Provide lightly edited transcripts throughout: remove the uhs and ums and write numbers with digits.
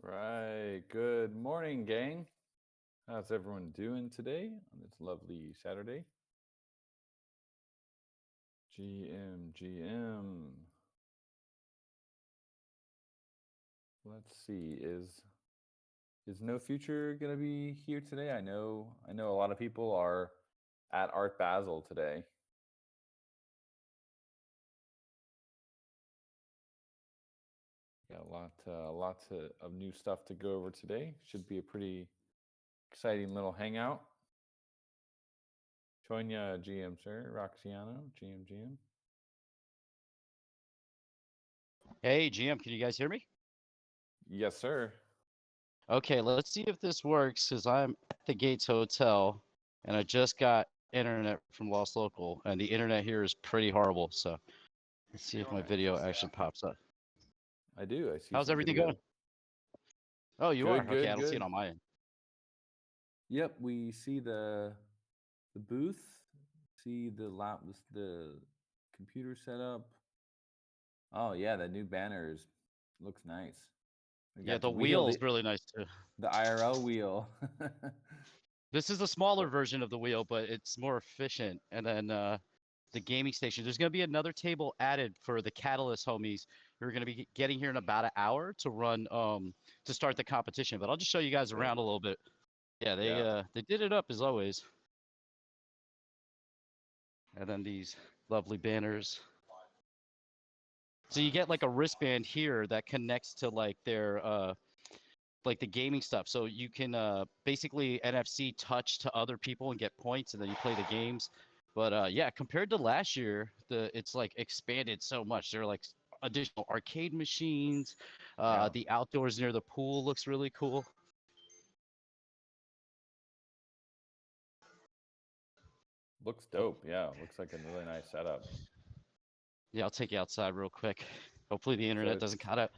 Right. Good morning, gang. How's everyone doing today on this lovely Saturday? GM. Let's see. Is No Future gonna be here today? I know a lot of people are at Art Basel today. Got of new stuff to go over today. Should be a pretty exciting little hangout. Join ya, GM sir, Roxiano, GM. Hey, GM, can you guys hear me? Yes, sir. Okay, let's see if this works because I'm at the Gates Hotel and I just got internet from Lost Local and the internet here is pretty horrible. So let's see if my video actually pops up. I do. I see How's some everything going? video. Oh, you are? Good, Okay, I good, don't see it good. on my end. Yep, we see the booth, see the computer setup. Oh yeah, that new banner looks nice. We Yeah, got the the wheel, wheel is really nice too. the IRL wheel. This is a smaller version of the wheel, but it's more efficient. And then the gaming station. There's going to be another table added for the Catalyst homies who are going to be getting here in about an hour to run to start the competition. But I'll just show you guys Sick. around a little bit. Yeah, Yeah, they did it up as always. And then these lovely banners. So you get like a wristband here that connects to like their like the gaming stuff. So you can basically NFC touch to other people and get points, and then you play the games. But yeah, compared to last year, it's like expanded so much. There are like additional arcade machines. yeah. The outdoors near the pool looks really cool. Looks dope. Yeah, looks like a really nice setup. Yeah, I'll take you outside real quick. Hopefully the So internet doesn't cut out.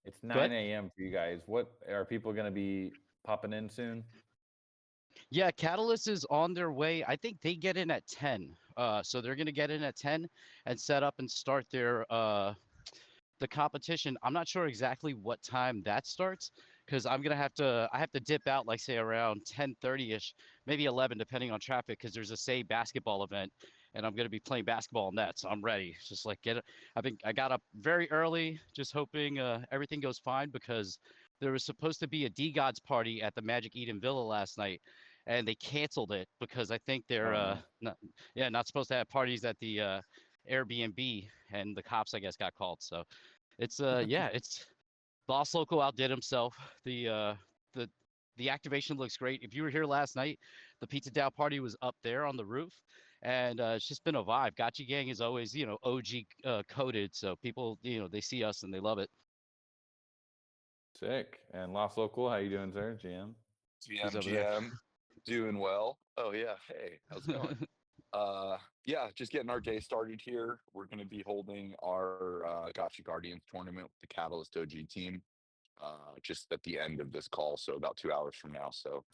it's Go ahead. 9 a.m. for you guys. What are people gonna be popping in soon? Yeah, Catalyst is on their way. I think they get in at 10. So they're gonna get in at 10 and set up and start their the competition. I'm not sure exactly what time that starts because I have to dip out like say around 10:30ish, maybe 11 depending on traffic because there's a say basketball event and I'm gonna be playing basketball in that. So I'm ready. It's just like get it. I got up very early, just hoping everything goes fine because there was supposed to be a D Gods party at the Magic Eden Villa last night. And they canceled it because I think they're Oh no. not supposed to have parties at the Airbnb, and the cops I guess got called. So it's yeah, it's Boss Local outdid himself. The the activation looks great. If you were here last night, the Pizza Dow party was up there on the roof, and it's just been a vibe. Gotcha Gang is always OG coded, so people they see us and they love it. Sick. And Lost Local, how you doing, sir? GM. He's GM, over there. GM, doing well. Oh yeah, hey, how's it going? Yeah, just getting our day started here. We're going to be holding our Gotcha Guardians tournament with the Catalyst OG team just at the end of this call, so about 2 hours from now. So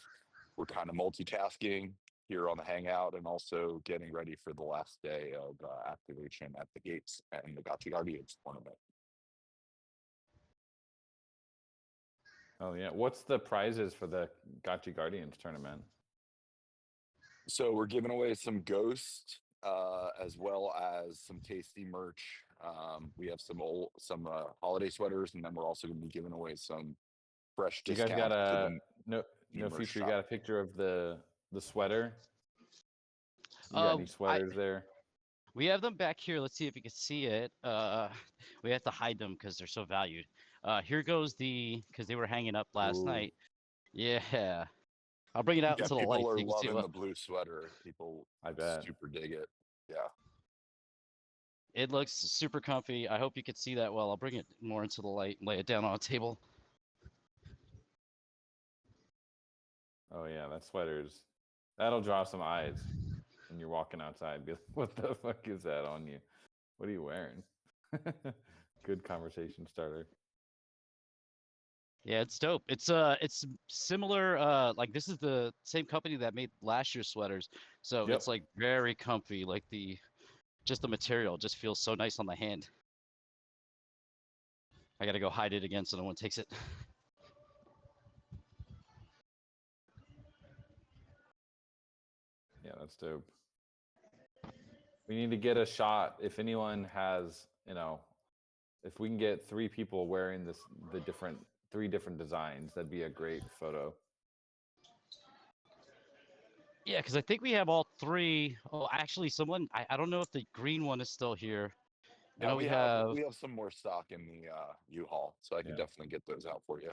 we're kind of multitasking here on the Hangout and also getting ready for the last day of activation at the gates and the Gotcha Guardians tournament. Oh yeah. What's the prizes for the Gotchi Guardians tournament? So we're giving away some Ghost, as well as some tasty merch. We have some holiday sweaters, and then we're also going to be giving away some fresh You guys got discounts to a the new no merch future. You shop. got a picture of the sweater. You got uh, any I sweaters there? we have them back here. Let's see if you can see it. We have to hide them because they're so valued. Here goes because they were hanging up last Ooh, night. Yeah, I'll bring it out Yeah, into the people light are so you can see it loving well. the blue sweater. People I bet. super dig it. Yeah. It looks super comfy. I hope you can see that well. I'll bring it more into the light and lay it down on a table. Oh yeah, that sweater's that'll draw some eyes when you're walking outside. Be like, what the fuck is that on you? What are you wearing? Good conversation starter. Yeah, it's dope. It's similar. Like this is the same company that made last year's sweaters, so Yep. it's like very comfy. Like the material just feels so nice on the hand. I gotta go hide it again so no one takes it. Yeah, that's dope. We need to get a shot. If anyone has, if we can get 3 people wearing the 3 different designs, that'd be a great photo. Yeah, because I think we have all 3. Oh, actually, I don't know if the green one is still here. I Yeah, know we have some more stock in the U-Haul, so I can Yeah. definitely get those out for you.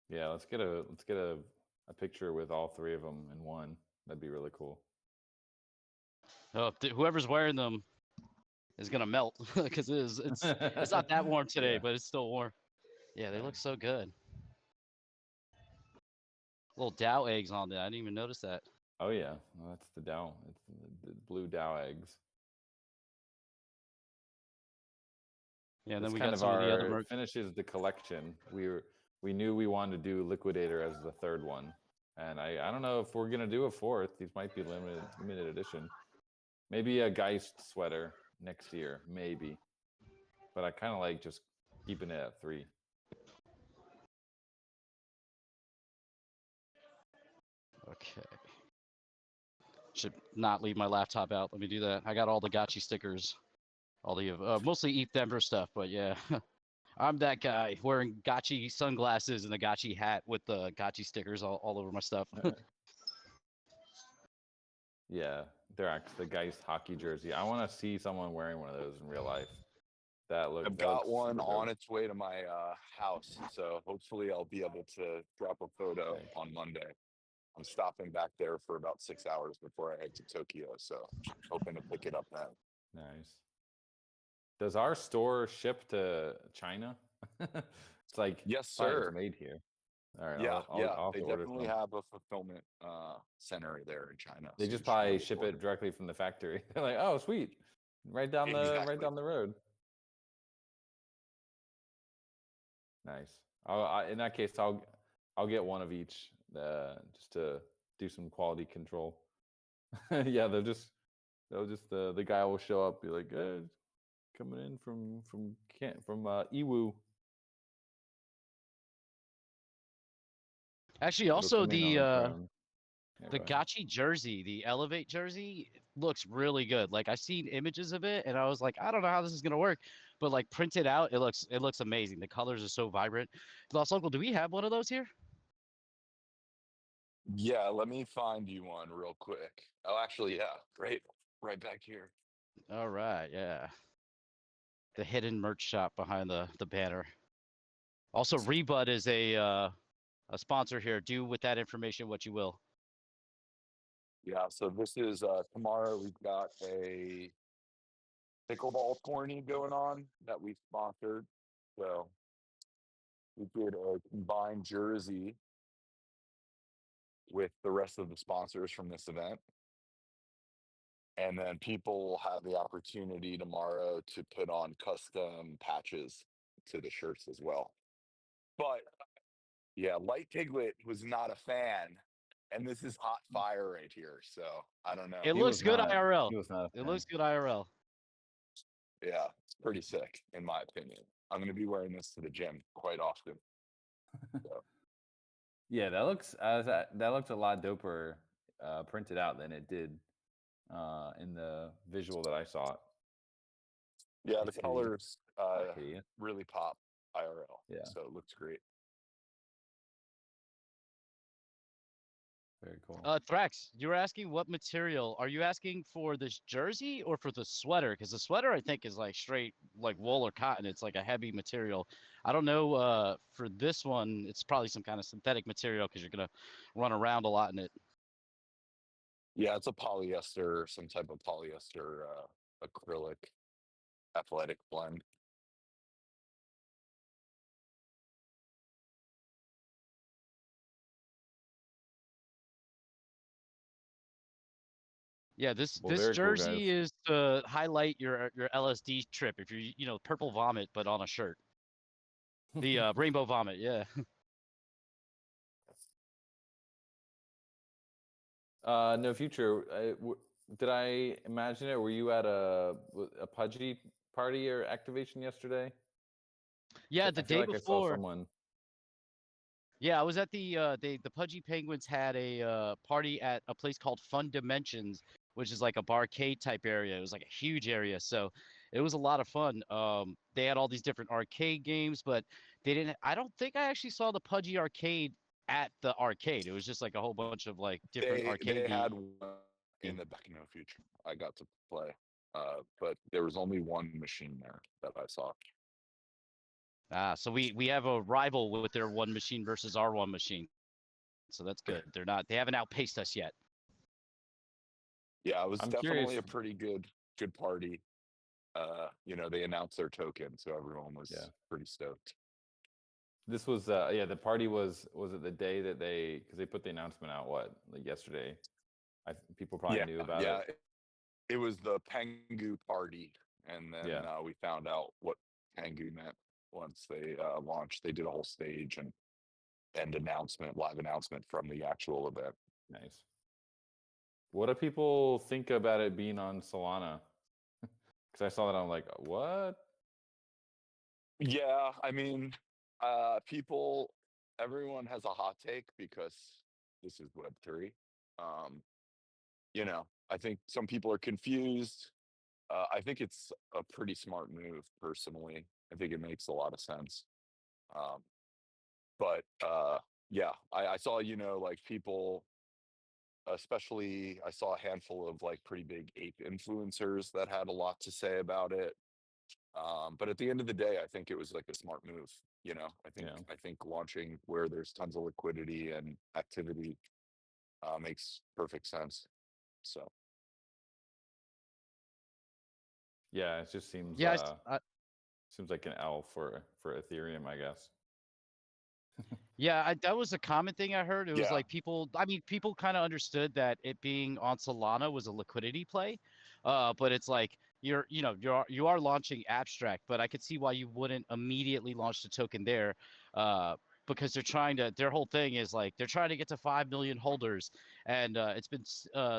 Yeah, let's get a picture with all 3 of them in one. That'd be really cool. Oh, whoever's wearing them is gonna melt because it's not that warm today, Yeah. but it's still warm. Yeah, they look Nice. so good. Little Dow eggs on there. I didn't even notice that. Oh yeah, well, that's the Dow. It's the blue Dow eggs. Yeah, and It's then we kind got of some of the other our merch. finishes the collection. We knew we wanted to do Liquidator as the 3rd one, and I don't know if we're gonna do a 4th. These might be limited edition. Maybe a Geist sweater next year, maybe. But I kind of like just keeping it at 3. Okay. Should not leave my laptop out. Let me do that. I got all the Gotchi stickers. All the mostly Eat Denver stuff, but yeah. I'm that guy wearing Gotchi sunglasses and a Gotchi hat with the Gotchi stickers all over my stuff. Yeah, they're actually the Geist hockey jersey. I want to see someone wearing one of those in real life. I've That got looks one super on dope. its way to my house, so hopefully I'll be able to drop a photo Sick. on Monday. I'm stopping back there for about 6 hours before I head to Tokyo, so hoping to pick it up then. Nice. Does our store ship to China? It's like Yes, probably it's sir. made here. All right, Yeah, I'll have they to order definitely some. have a fulfillment center there in China. They So just you should be probably able to ship order. it directly from the factory. They're like, oh, sweet, right down Exactly. the road. Nice. In that case, I'll get one of each, just to do some quality control. Yeah, they'll just the guy will show up, be like, coming in from Iwu. Actually, It'll also come in on the its own. Yeah, the go ahead. Gotchi jersey, the Elevate jersey, looks really good. Like I've seen images of it, and I was like, I don't know how this is gonna work, but like printed out, it looks amazing. The colors are so vibrant. Lost Uncle, do we have one of those here? Yeah, let me find you one real quick. Oh, actually, yeah, right back here. All right, yeah. The hidden merch shop behind the banner. Also, Rebud is a sponsor here. Do with that information what you will. Yeah, so this is tomorrow. We've got a pickleball tourney going on that we sponsored. So we did a combined jersey with the rest of the sponsors from this event. And then people will have the opportunity tomorrow to put on custom patches to the shirts as well. But yeah, Light Piglet was not a fan. And this is hot fire right here. So I don't know. It He looks was good not. IRL. He was not a It fan. looks good IRL. Yeah, it's pretty sick, in my opinion. I'm going to be wearing this to the gym quite often. So. Yeah, that looks a lot doper printed out than it did in the visual that I saw. Yeah, the It's hideous. colors Hideous. really pop IRL. Yeah. So it looks great. Very cool. Thrax, you were asking what material. Are you asking for this jersey or for the sweater? Because the sweater I think is like straight like wool or cotton. It's like a heavy material. I don't know. For this one, it's probably some kind of synthetic material because you're gonna run around a lot in it. Yeah, it's a polyester, some type of polyester acrylic athletic blend. Yeah, this Well, this very cool, guys. jersey is to highlight your LSD trip. If you're purple vomit but on a shirt. The rainbow vomit. Yeah. No future. Did I imagine it? Were you at a Pudgy party or activation yesterday? Yeah, I the feel day like I saw before. someone. Yeah, I was at the Pudgy Penguins had a party at a place called Fun Dimensions, which is like a barcade type area. It was like a huge area, so it was a lot of fun. They had all these different arcade games, but they didn't. I don't think I actually saw the Pudgy arcade at the arcade. It was just like a whole bunch of like different arcade They had games. one in the back no future. I got to play, but there was only one machine there that I saw. Ah, so we have a rival with their one machine versus our one machine. So that's good. They haven't outpaced us yet. Yeah, it was I'm definitely curious. a pretty good party. They announced their token, so everyone Yeah. was pretty stoked. This was the party was it the day that because they put the announcement out like yesterday. People probably Yeah, knew about yeah. it. It was the Pengu party, and then Yeah. we found out what Pengu meant once they launched. They did a whole stage and live announcement from the actual event. Nice. What do people think about it being on Solana? Because I saw that, I'm like, what? Yeah, I mean, everyone has a hot take because this is Web3. Um, I think some people are confused. I think it's a pretty smart move, personally. I think it makes a lot of sense. Um, but yeah, I saw, like people, especially I saw a handful of like pretty big ape influencers that had a lot to say about it. But at the end of the day, I think it was like a smart move. Yeah. I think launching where there's tons of liquidity and activity makes perfect sense. So Yeah, it just Yeah, seems like an L for Ethereum, I guess. yeah, that was a common thing I heard. It was yeah, like people, I mean, people kind of understood that it being on Solana was a liquidity play, but it's like you are launching abstract, but I could see why you wouldn't immediately launch the token there, uh, because their whole thing is like they're trying to get to 5 million holders, and it's been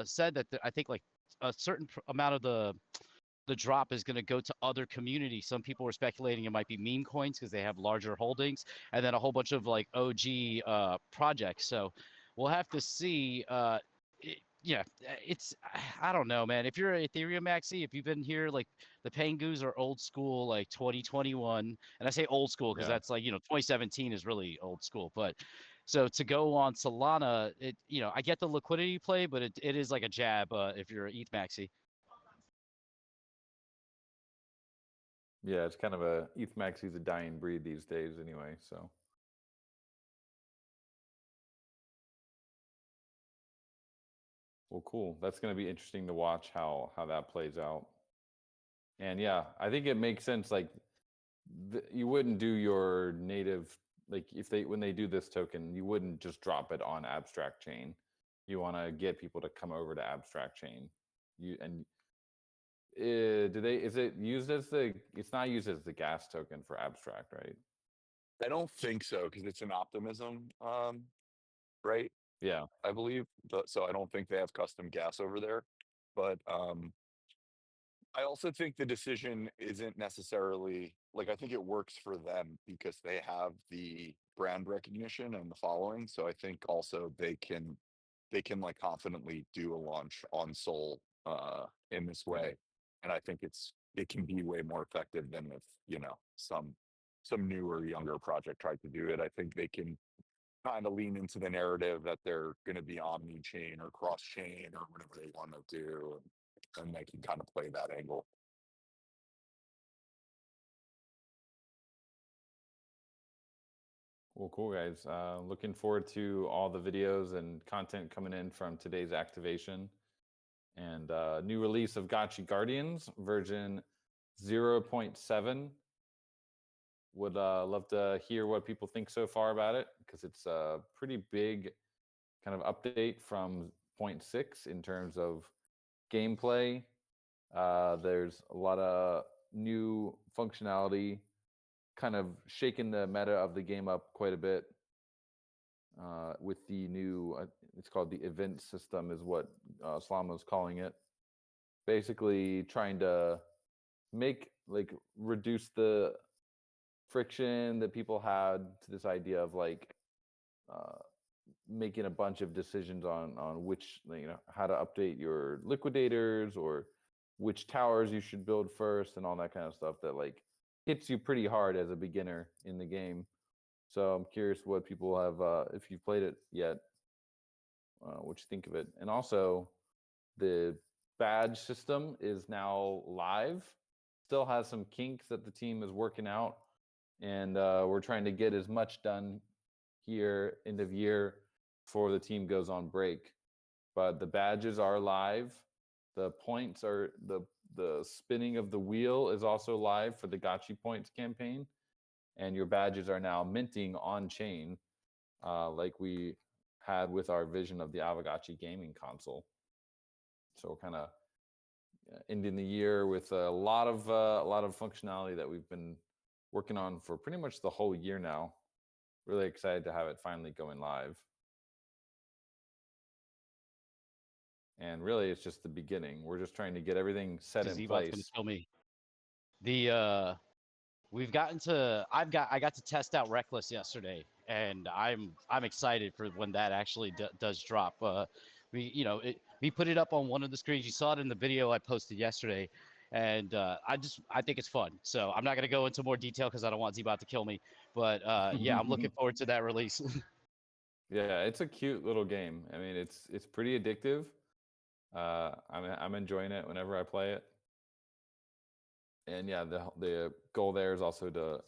said that I think like a certain amount of the drop is going to go to other communities. Some people were speculating it might be meme coins because they have larger holdings, and then a whole bunch of like OG projects. So we'll have to see. Yeah, it's I don't know, man. If you're an Ethereum maxi, if you've been here, like the Pengus are old school, like 2021, and I say old school because Yeah. that's like 2017 is really old school, but. So to go on Solana, I get the liquidity play, but it is like a jab if you're an ETH maxi. Yeah, it's kind of ETH Maxi's a dying breed these days anyway, so. Well, cool. That's going to be interesting to watch how that plays out. And yeah, I think it makes sense. Like, you wouldn't do your native, like when they do this token, you wouldn't just drop it on Abstract Chain. You want to get people to come over to Abstract Chain. Is it used as it's not used as the gas token for Abstract, right? I don't think so because it's an optimism, right? Yeah. I believe. So I don't think they have custom gas over there. But I also think the decision isn't necessarily like I think it works for them because they have the brand recognition and the following. So I think also they can like confidently do a launch on Sol in this Yeah. way. And I think it can be way more effective than if, some newer, younger project tried to do it. I think they can kind of lean into the narrative that they're going to be omni-chain or cross-chain or whatever they want to do, and they can kind of play that angle. Well, cool, guys. Looking forward to all the videos and content coming in from today's activation and new release of Gotchi Guardians version 0.7. Would love to hear what people think so far about it because it's a pretty big kind of update from 0.6 in terms of gameplay. There's a lot of new functionality, kind of shaking the meta of the game up quite a bit with the new, it's called the event system, is what Slama's calling it. Basically, trying to reduce the friction that people had to this idea of like uh, making a bunch of decisions on which, how to update your liquidators or which towers you should build first and all that kind of stuff that like hits you pretty hard as a beginner in the game. So I'm curious what people have, if you've played it yet, what you think of it. And also, the badge system is now live. Still has some kinks that the team is working out, and we're trying to get as much done here end of year before the team goes on break. But the badges are live. The points are the spinning of the wheel is also live for the Gotchi points campaign, and your badges are now minting on chain, like we had with our vision of the Aavegotchi gaming console. So we're kind of ending the year with a lot of functionality that we've been working on for pretty much the whole year now. Really excited to have it finally going live. And really, it's just the beginning. We're just trying to get everything set in Z-Bot's gonna place. kill me. The I got to test out Reckless yesterday, and I'm excited for when that actually does drop. We put it up on one of the screens. You saw it in the video I posted yesterday, and I think it's fun. So I'm not gonna go into more detail because I don't want Z-Bot to kill me. But yeah, I'm looking forward to that release. Yeah, it's a cute little game. I mean, it's pretty addictive. I'm enjoying it whenever I play it. And yeah, the goal there is also to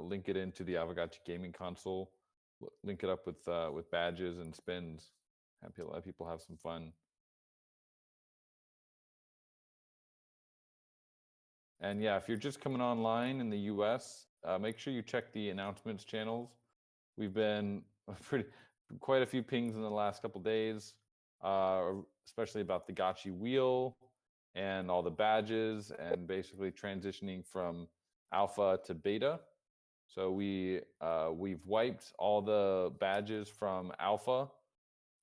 link it into the Aavegotchi gaming console, link it up with badges and spins, let people have some fun. And yeah, if you're just coming online in the US, make sure you check the announcements channels. We've been quite a few pings in the last couple days, especially about the Gotchi wheel and all the badges and basically transitioning from alpha to beta. So we've wiped all the badges from alpha,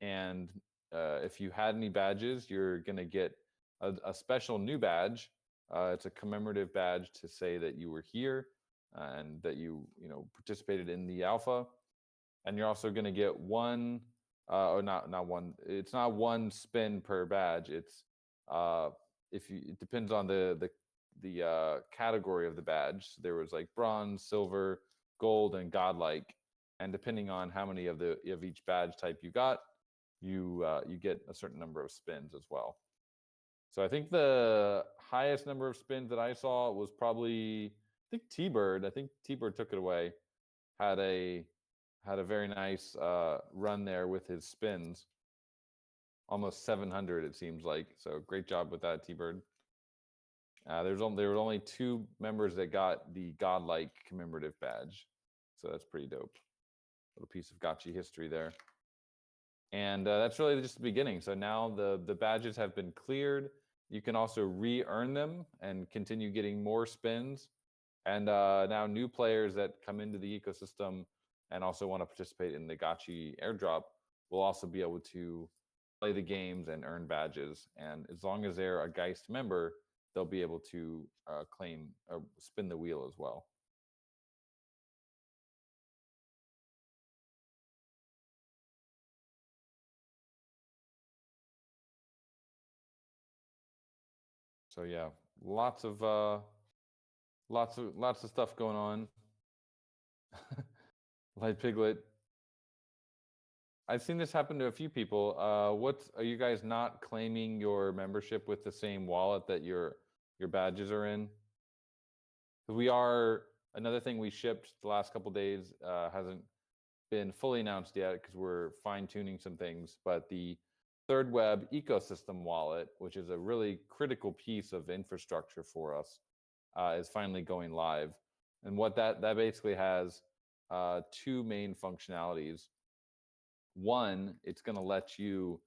and if you had any badges, you're gonna get a special new badge. It's a commemorative badge to say that you were here and that you participated in the alpha. And you're also going to get one, or not one. It's not one spin per badge. It's it depends on the category of the badge. So there was like bronze, silver, gold, and godlike, and depending on how many of each badge type you got, you get a certain number of spins as well. So I think the highest number of spins that I saw was probably, I think T-Bird. I think T-Bird took it away. Had a very nice run there with his spins. Almost 700, it seems like. So great job with that, T-Bird. There were only 2 members that got the godlike commemorative badge. So that's pretty dope. Little piece of Gotchi history there. And that's really just the beginning. So now the badges have been cleared. You can also re-earn them and continue getting more spins. And now new players that come into the ecosystem and also want to participate in the Gotchi airdrop will also be able to play the games and earn badges. And as long as they're a Geist member, they'll be able to claim or spin the wheel as well. So yeah, lots of stuff going on. Light Piglet. I've seen this happen to a few people. Are you guys not claiming your membership with the same wallet that your badges are in? We are, another thing we shipped the last couple days, hasn't been fully announced yet because we're fine tuning some things, but the Third Web ecosystem wallet, which is a really critical piece of infrastructure for us, is finally going live. And what that basically has 2 main functionalities. One, it's going to let you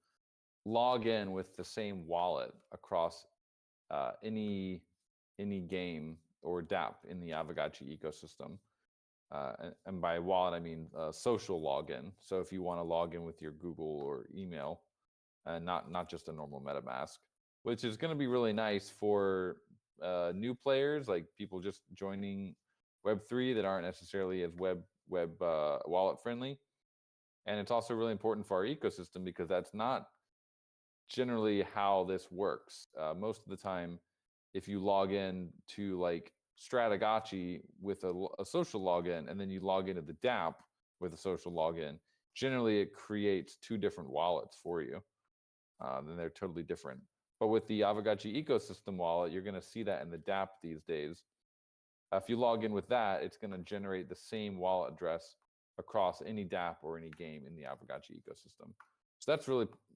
log in with the same wallet across any game or DApp in the Aavegotchi ecosystem. And by wallet, I mean social login. So if you want to log in with your Google or email, and not just a normal MetaMask, which is going to be really nice for new players, like people just joining Web3 that aren't necessarily as web wallet friendly. And it's also really important for our ecosystem because that's not generally how this works. Most of the time, if you log in to like Stratagotchi with a social login and then you log into the DApp with a social login, generally it creates two different wallets for you. Then they're totally different. But with the Aavegotchi ecosystem wallet, you're going to see that in the DApp these days. If you log in with that, it's going to generate the same wallet address across any DApp or any game in the Aavegotchi ecosystem. So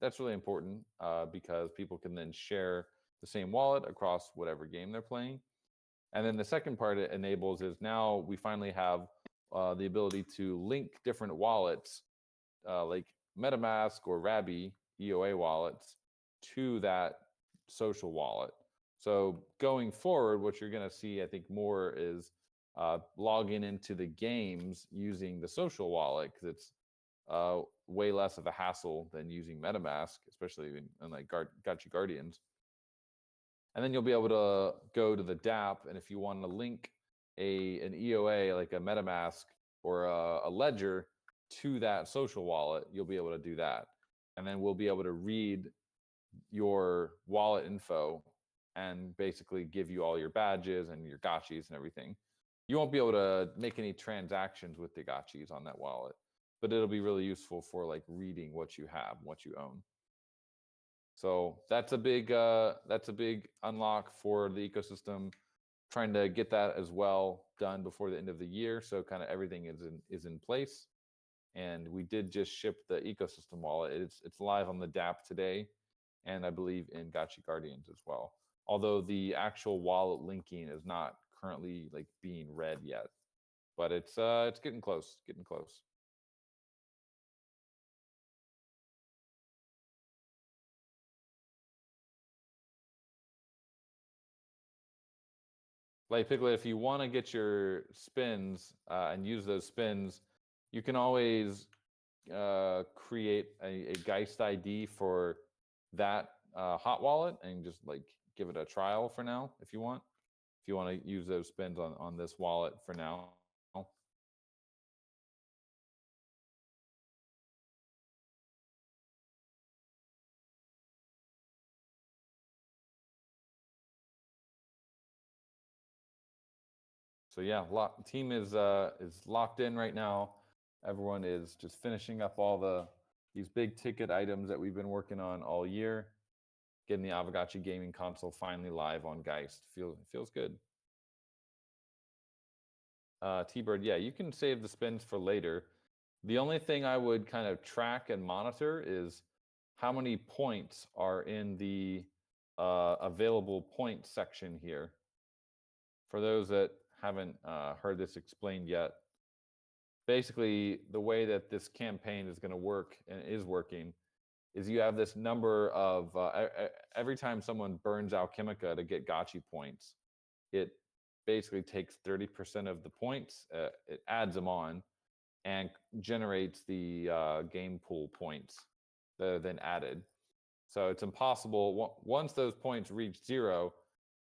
that's really important because people can then share the same wallet across whatever game they're playing. And then the second part it enables is now we finally have the ability to link different wallets like MetaMask or Rabby EOA wallets to that social wallet. So going forward, what you're going to see, I think, more is logging into the games using the social wallet because it's way less of a hassle than using MetaMask, especially in like Gotchi Guardians. And then you'll be able to go to the DApp, and if you want to link an EOA like a MetaMask or a Ledger to that social wallet, you'll be able to do that. And then we'll be able to read your wallet info and basically give you all your badges and your gotchis and everything. You won't be able to make any transactions with the gotchis on that wallet, but it'll be really useful for like reading what you have, what you own. So that's a big unlock for the ecosystem. Trying to get that as well done before the end of the year, so kind of everything is in place. And we did just ship the ecosystem wallet. It's live on the DApp today, and I believe in Gotchi Guardians as well. Although the actual wallet linking is not currently like being read yet, but it's getting close, getting close. Like Piglet, if you want to get your spins and use those spins, you can always create a Geist ID for that hot wallet and just like give it a trial for now if you want. If you want to use those spins on this wallet for now. So yeah, team is locked in right now. Everyone is just finishing up all these big ticket items that we've been working on all year. Getting the Aavegotchi gaming console finally live on Geist. Feels good. T-Bird, yeah, you can save the spins for later. The only thing I would kind of track and monitor is how many points are in the available point section here. For those that haven't heard this explained yet, basically the way that this campaign is going to work and is working is you have this number of every time someone burns Alchemica to get gotchi points, it basically takes 30% of the points, it adds them on and generates the game pool points that are then added. So it's impossible once those points reach zero.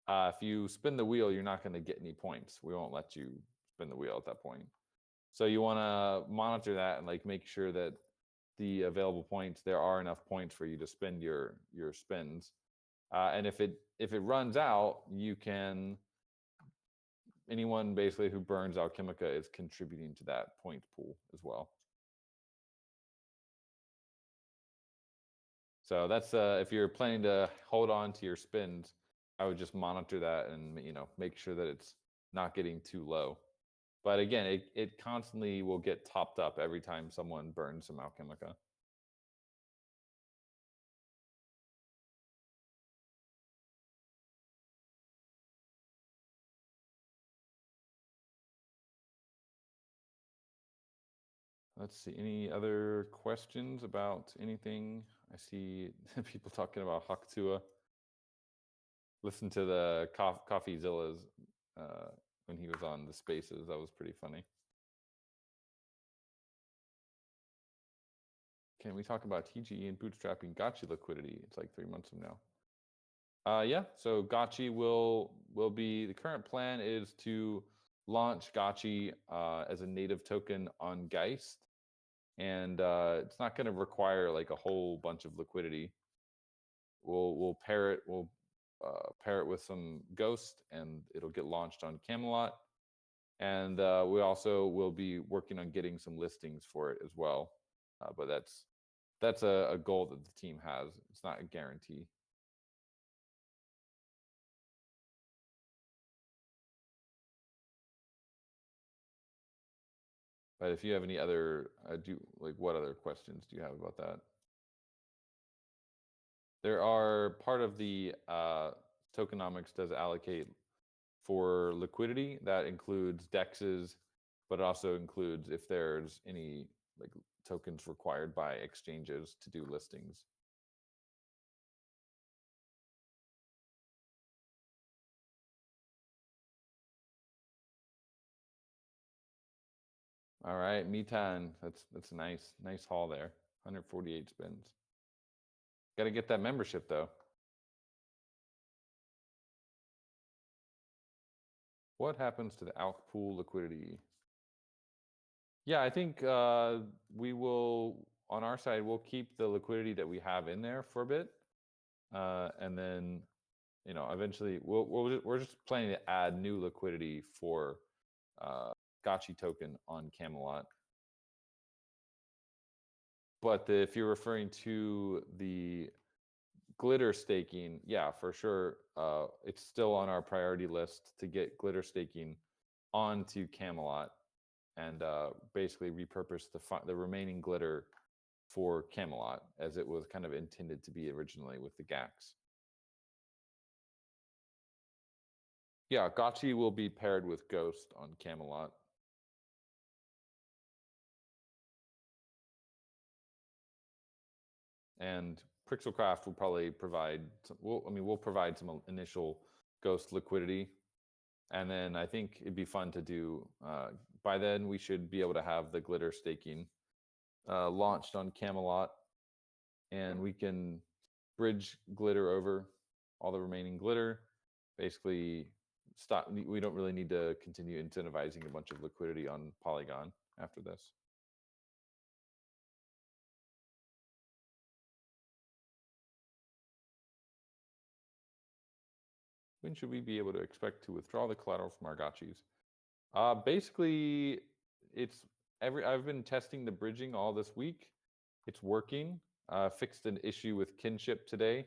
If you spin the wheel, you're not going to get any points. We won't let you spin the wheel at that point. So you want to monitor that and like make sure that the available points, there are enough points for you to spend your spins. And if it runs out, you can, anyone basically who burns Alchemica is contributing to that point pool as well. So that's if you're planning to hold on to your spins, I would just monitor that and make sure that it's not getting too low. But again, it constantly will get topped up every time someone burns some Alchemica. Let's see, any other questions about anything? I see people talking about Haktua. Listen to the CoffeeZillas when he was on the Spaces. That was pretty funny. Can we talk about TGE and bootstrapping Gotchi liquidity? It's like 3 months from now. Yeah, so Gotchi will be, the current plan is to launch Gotchi as a native token on Geist, and it's not going to require like a whole bunch of liquidity. We'll pair it with some Ghost, and it'll get launched on Camelot. And we also will be working on getting some listings for it as well. But that's a goal that the team has. It's not a guarantee. But if you have any other, what other questions do you have about that? There are part of the tokenomics does allocate for liquidity. That includes dexes, but it also includes if there's any like tokens required by exchanges to do listings. All right, Mitan, that's a nice haul there. 148 spins. Got to get that membership though. What happens to the alch pool liquidity? Yeah, I think we will, on our side, we'll keep the liquidity that we have in there for a bit. And then, eventually we're just planning to add new liquidity for Gotchi token on Camelot. But if you're referring to the glitter staking, yeah, for sure. It's still on our priority list to get glitter staking onto Camelot and basically repurpose the remaining glitter for Camelot as it was kind of intended to be originally with the GAX. Yeah, Gotchi will be paired with Ghost on Camelot. And Pixelcraft will probably provide, we'll provide some initial Ghost liquidity. And then I think it'd be fun to do, by then we should be able to have the glitter staking launched on Camelot. And we can bridge glitter over all the remaining glitter. Basically, stop. We don't really need to continue incentivizing a bunch of liquidity on Polygon after this. When should we be able to expect to withdraw the collateral from our gotchis? Basically, I've been testing the bridging all this week. It's working. Fixed an issue with kinship today.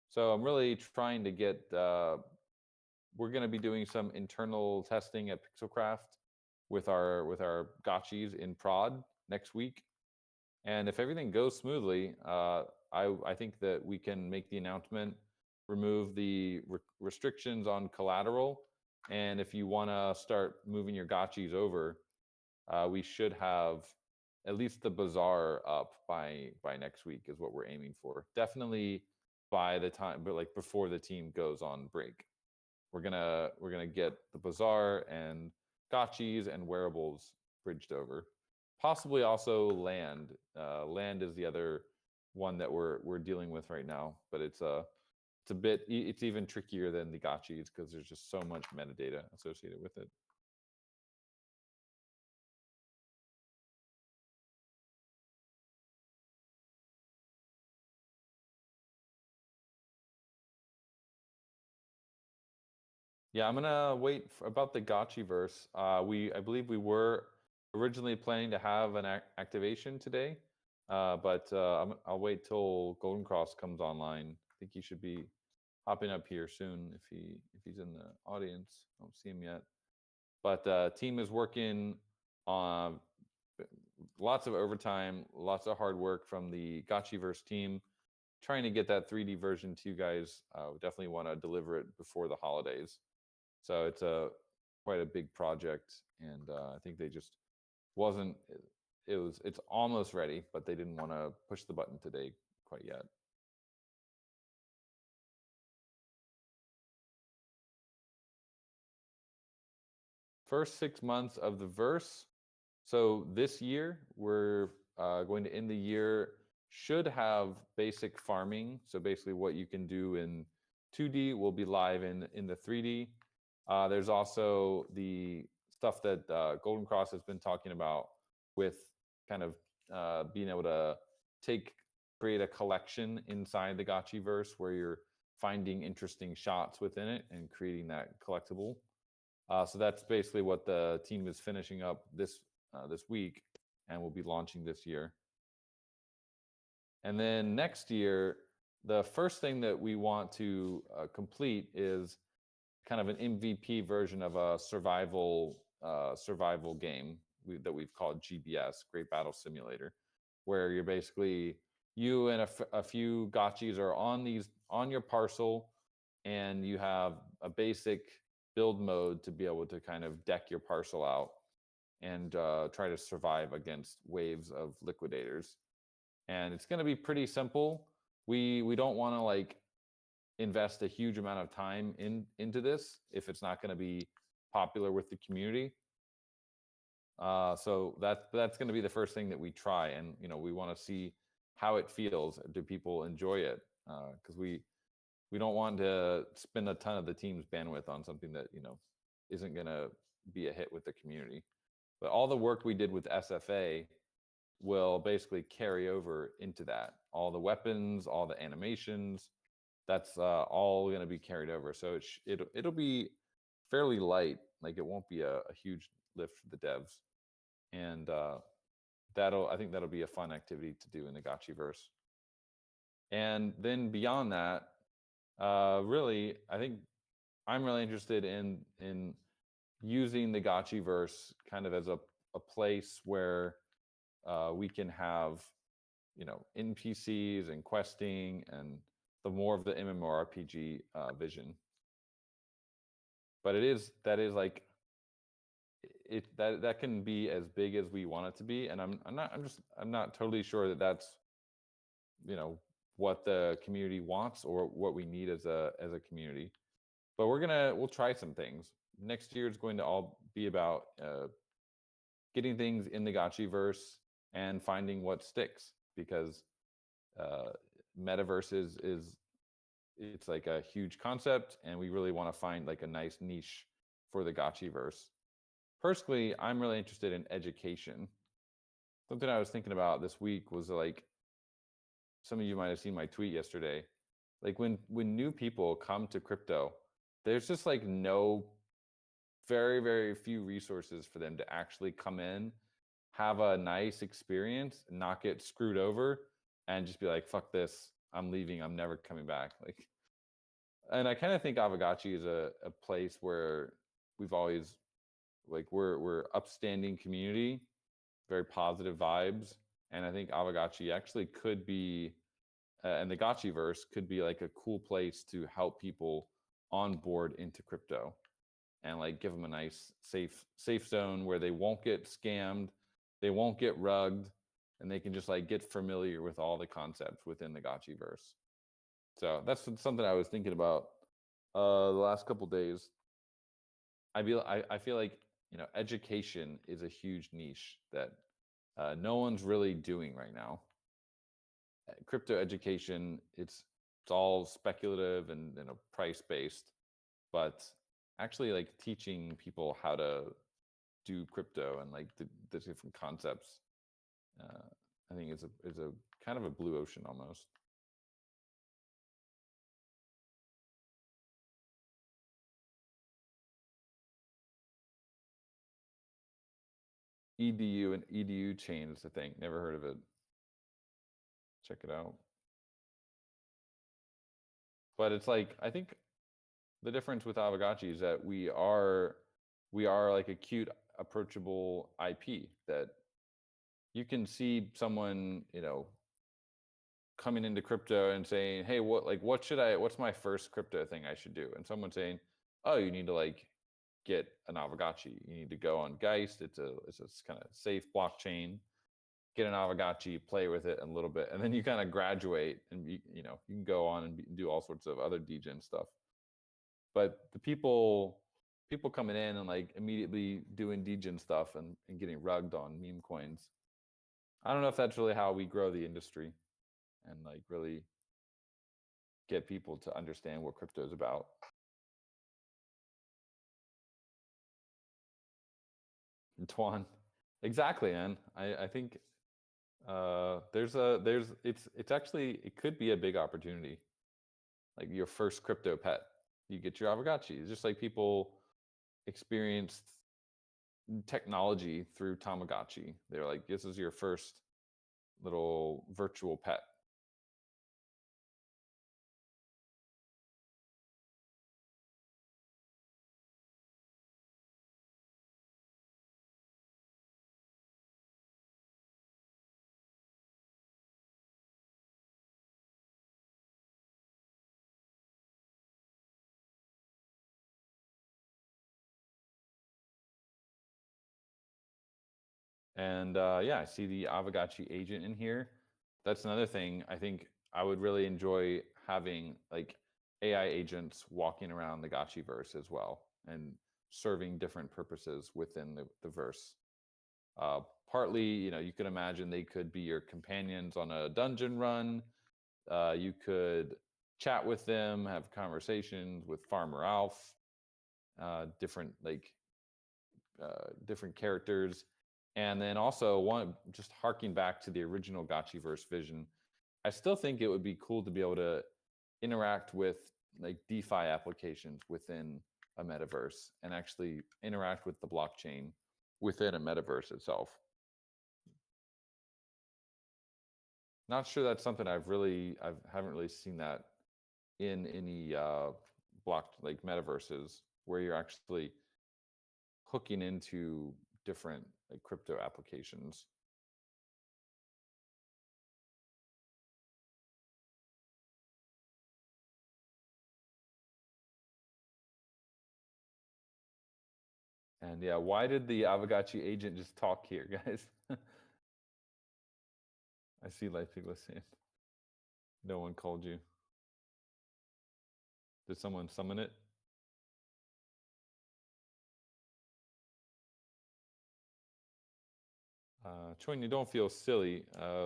So I'm really trying to get, we're going to be doing some internal testing at Pixelcraft with our gotchis in prod next week. And if everything goes smoothly, I think that we can make the announcement, remove the restrictions on collateral. And if you want to start moving your gotchis over, we should have at least the bazaar up by next week is what we're aiming for. Definitely by the time, but like before the team goes on break. We're gonna get the bazaar and gotchis and wearables bridged over. Possibly also land. Land is the other one that we're dealing with right now, but it's even trickier than the gotchis because there's just so much metadata associated with it. Yeah, I'm gonna wait about the gotchi verse. I believe we were originally planning to have an activation today, but I'll wait till Golden Cross comes online. I think he should be hopping up here soon if he's in the audience. I don't see him yet. But team is working on lots of overtime, lots of hard work from the Gotchiverse team, trying to get that 3D version to you guys. We definitely want to deliver it before the holidays. So it's quite a big project, and I think they just wasn't. It's almost ready, but they didn't want to push the button today quite yet. First 6 months of the verse. So this year we're going to end the year. Should have basic farming. So basically, what you can do in 2D will be live in the 3D. There's also the stuff that Golden Cross has been talking about with kind of being able to create a collection inside the Gotchi verse where you're finding interesting shots within it and creating that collectible. So that's basically what the team is finishing up this week, and will be launching this year. And then next year, the first thing that we want to complete is kind of an MVP version of a survival game that we've called GBS, Great Battle Simulator, where you're basically you and a few gotchis are on your parcel, and you have a basic build mode to be able to kind of deck your parcel out and try to survive against waves of liquidators. And it's going to be pretty simple. We don't want to like invest a huge amount of time into this if it's not going to be popular with the community. So that's going to be the first thing that we try, and we want to see how it feels. Do people enjoy it? Because we don't want to spend a ton of the team's bandwidth on something that isn't going to be a hit with the community. But all the work we did with SFA will basically carry over into that. All the weapons, all the animations, that's all going to be carried over. So it'll be fairly light. Like it won't be a huge lift for the devs, and I think that'll be a fun activity to do in the Gotchiverse. And then beyond that, really, I think I'm really interested in using the Gotchiverse kind of as a place where we can have NPCs and questing and the more of the MMORPG vision. But that can be as big as we want it to be, and I'm not totally sure that that's what the community wants or what we need as a community. But we'll try some things. Next year is going to all be about getting things in the Gotchiverse and finding what sticks, because metaverse it's like a huge concept, and we really want to find like a nice niche for the Gotchiverse. Personally, I'm really interested in education. Something I was thinking about this week was like, some of you might have seen my tweet yesterday. Like when new people come to crypto, there's just like very, very few resources for them to actually come in, have a nice experience, not get screwed over, and just be like, fuck this, I'm leaving, I'm never coming back. Like, and I kind of think Aavegotchi is a place where we've always we're upstanding community, very positive vibes, and I think Aavegotchi actually could be, and the Gotchiverse could be like a cool place to help people onboard into crypto, and like give them a nice safe zone where they won't get scammed, they won't get rugged, and they can just like get familiar with all the concepts within the Gotchiverse. So that's something I was thinking about the last couple days. I feel like education is a huge niche that no one's really doing right now. Crypto education, it's all speculative and price based, but actually like teaching people how to do crypto and like the different concepts, I think is a kind of a blue ocean almost. EDU and EDU chain is the thing. Never heard of it. Check it out. But it's like, I think the difference with Aavegotchi is that we are like a cute, approachable IP that you can see someone, coming into crypto and saying, hey, what's my first crypto thing I should do? And someone saying, oh, you need to like get an Aavegotchi. You need to go on Geist. It's a kind of safe blockchain. Get an Aavegotchi, play with it a little bit, and then you kind of graduate, and you can go on and do all sorts of other degen stuff. But the people coming in and like immediately doing degen stuff and getting rugged on meme coins, I don't know if that's really how we grow the industry and like really get people to understand what crypto is about. Tuan. Exactly, man. I think it's actually, it could be a big opportunity. Like your first crypto pet, you get your Aavegotchi. It's just like people experienced technology through Tamagotchi. They're like, this is your first little virtual pet. And yeah, I see the Aavegotchi agent in here. That's another thing. I think I would really enjoy having like AI agents walking around the Gotchi verse as well and serving different purposes within the verse. Partly, you could imagine they could be your companions on a dungeon run. You could chat with them, have conversations with Farmer Alf, different different characters. And then also just harking back to the original Gotchiverse vision, I still think it would be cool to be able to interact with like DeFi applications within a metaverse and actually interact with the blockchain within a metaverse itself. Not sure that's something I haven't really seen that in any like metaverses where you're actually hooking into different like crypto applications. And yeah, why did the Aavegotchi agent just talk here, guys? I see Light People saying no one called you. Did someone summon it? Choin, you don't feel silly.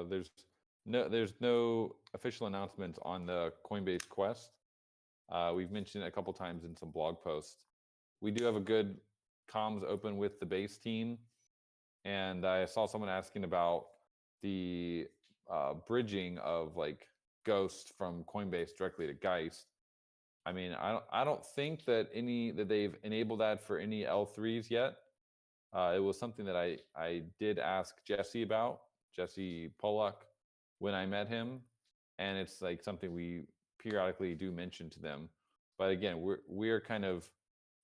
There's no official announcements on the Coinbase Quest. We've mentioned it a couple times in some blog posts. We do have a good comms open with the base team, and I saw someone asking about the bridging of like Ghost from Coinbase directly to Geist. I mean, I don't think that they've enabled that for any L3s yet. It was something that I did ask Jesse about, Jesse Pollock, when I met him, and it's like something we periodically do mention to them. But again, we're kind of